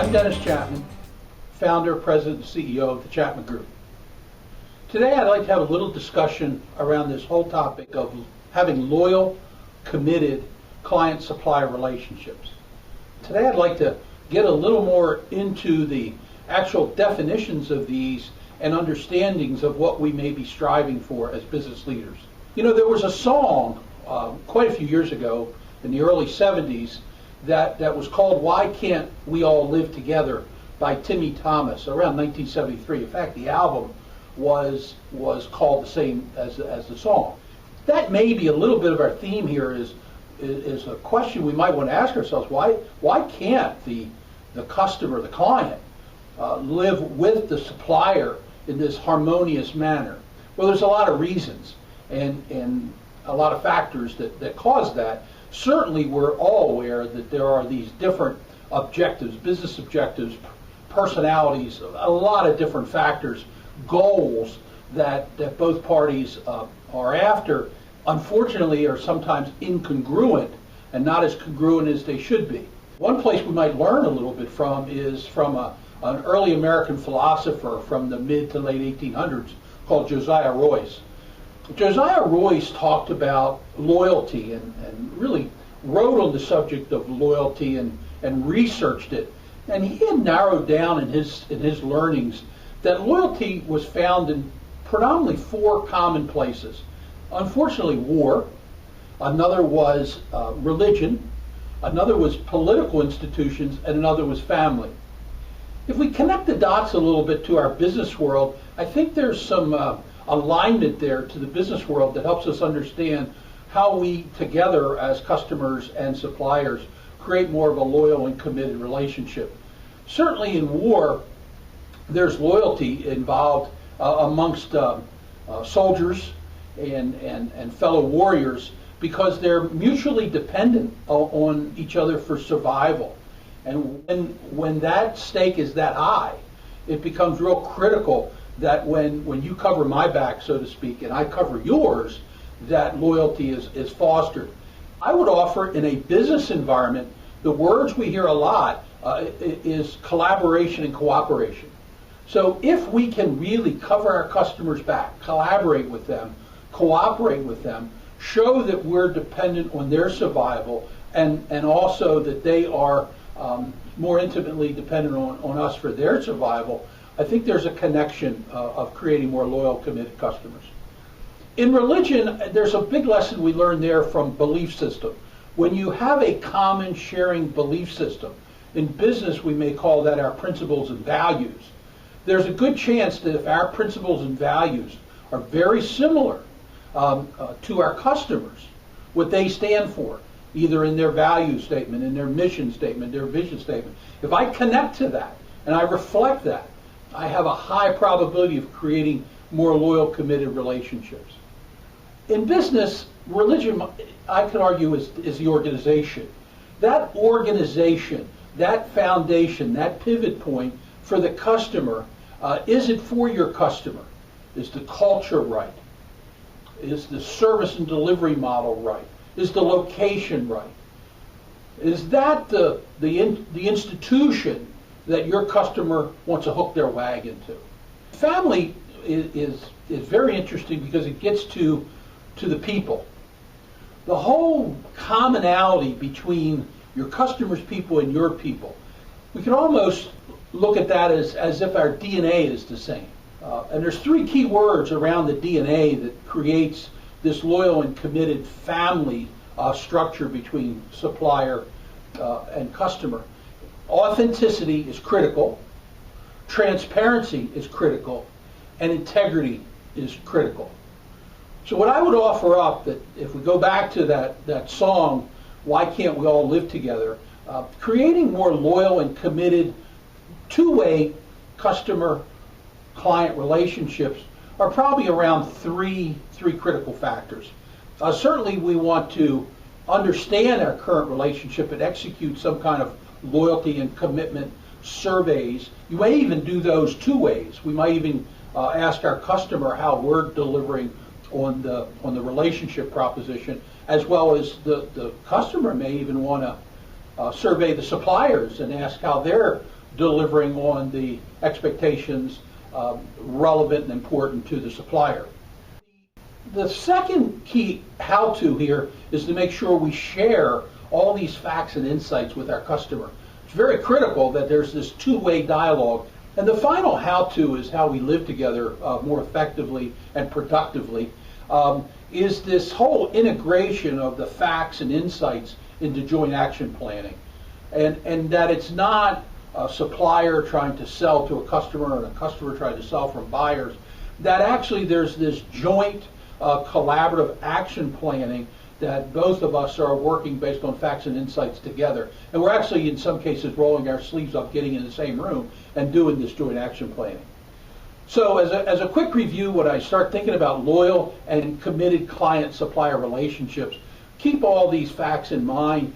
I'm Dennis Chapman, founder, president, and CEO of the Chapman Group. Today I'd like to have a little discussion around this whole topic of having loyal, committed client-supplier relationships. Today I'd like to get a little more into the actual definitions of these and understandings of what we may be striving for as business leaders. You know, there was a song quite a few years ago in the early 70s that was called "Why Can't We All Live Together" by Timmy Thomas around 1973. In fact, the album was called the same as the song. That may be a little bit of our theme here is a question we might want to ask ourselves. Why can't the customer, the client, live with the supplier in this harmonious manner? Well, there's a lot of reasons and a lot of factors that cause that. Certainly we're all aware that there are these different objectives, business objectives, personalities, a lot of different factors, goals that both parties are after, unfortunately are sometimes incongruent and not as congruent as they should be. One place we might learn a little bit from is from an early American philosopher from the mid to late 1800s called Josiah Royce. Josiah Royce talked about loyalty and really wrote on the subject of loyalty and researched it. And he had narrowed down in his learnings that loyalty was found in predominantly four common places. Unfortunately, war. Another was religion. Another was political institutions. And another was family. If we connect the dots a little bit to our business world, I think there's some alignment there to the business world that helps us understand how we together as customers and suppliers create more of a loyal and committed relationship. Certainly in war, there's loyalty involved amongst soldiers and fellow warriors because they're mutually dependent on each other for survival. And when that stake is that high, it becomes real critical that when you cover my back, so to speak, and I cover yours, that loyalty is fostered. I would offer in a business environment, the words we hear a lot is collaboration and cooperation. So if we can really cover our customers' back, collaborate with them, cooperate with them, show that we're dependent on their survival and also that they are more intimately dependent on us for their survival, I think there's a connection of creating more loyal, committed customers. In religion, there's a big lesson we learn there from belief system. When you have a common sharing belief system, in business we may call that our principles and values. There's a good chance that if our principles and values are very similar to our customers, what they stand for, either in their value statement, in their mission statement, their vision statement, if I connect to that and I reflect that, I have a high probability of creating more loyal, committed relationships. In business, religion, I could argue, is the organization. That organization, that foundation, that pivot point for the customer, is it for your customer? Is the culture right? Is the service and delivery model right? Is the location right? Is that the institution that your customer wants to hook their wagon to? Family is very interesting because it gets to the people. The whole commonality between your customer's people and your people. We can almost look at that as if our DNA is the same. And there's three key words around the DNA that creates this loyal and committed family structure between supplier and customer. Authenticity is critical, transparency is critical, and integrity is critical. So what I would offer up, that if we go back to that song, "Why Can't We All Live Together?" Creating more loyal and committed two-way customer-client relationships are probably around three critical factors. Certainly we want to understand our current relationship and execute some kind of loyalty and commitment surveys. You may even do those two ways. We might even ask our customer how we're delivering on the relationship proposition, as well as the customer may even want to survey the suppliers and ask how they're delivering on the expectations relevant and important to the supplier. The second key how-to here is to make sure we share all these facts and insights with our customer. It's very critical that there's this two-way dialogue. And the final how-to is how we live together more effectively and productively, is this whole integration of the facts and insights into joint action planning. And that it's not a supplier trying to sell to a customer and a customer trying to sell from buyers, that actually there's this joint collaborative action planning that both of us are working based on facts and insights together. And we're actually, in some cases, rolling our sleeves up, getting in the same room and doing this joint action planning. So as a quick review, when I start thinking about loyal and committed client-supplier relationships, keep all these facts in mind.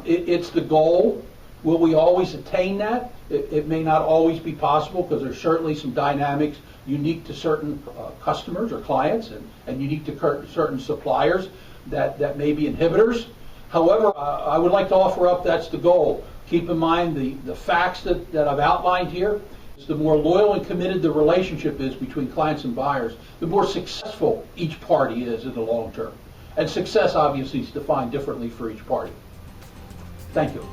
It's the goal. Will we always attain that? It may not always be possible, because there's certainly some dynamics unique to certain customers or clients and unique to certain suppliers that may be inhibitors. However, I would like to offer up that's the goal. Keep in mind the facts that I've outlined here. The more loyal and committed the relationship is between clients and buyers, the more successful each party is in the long term. And success obviously is defined differently for each party. Thank you.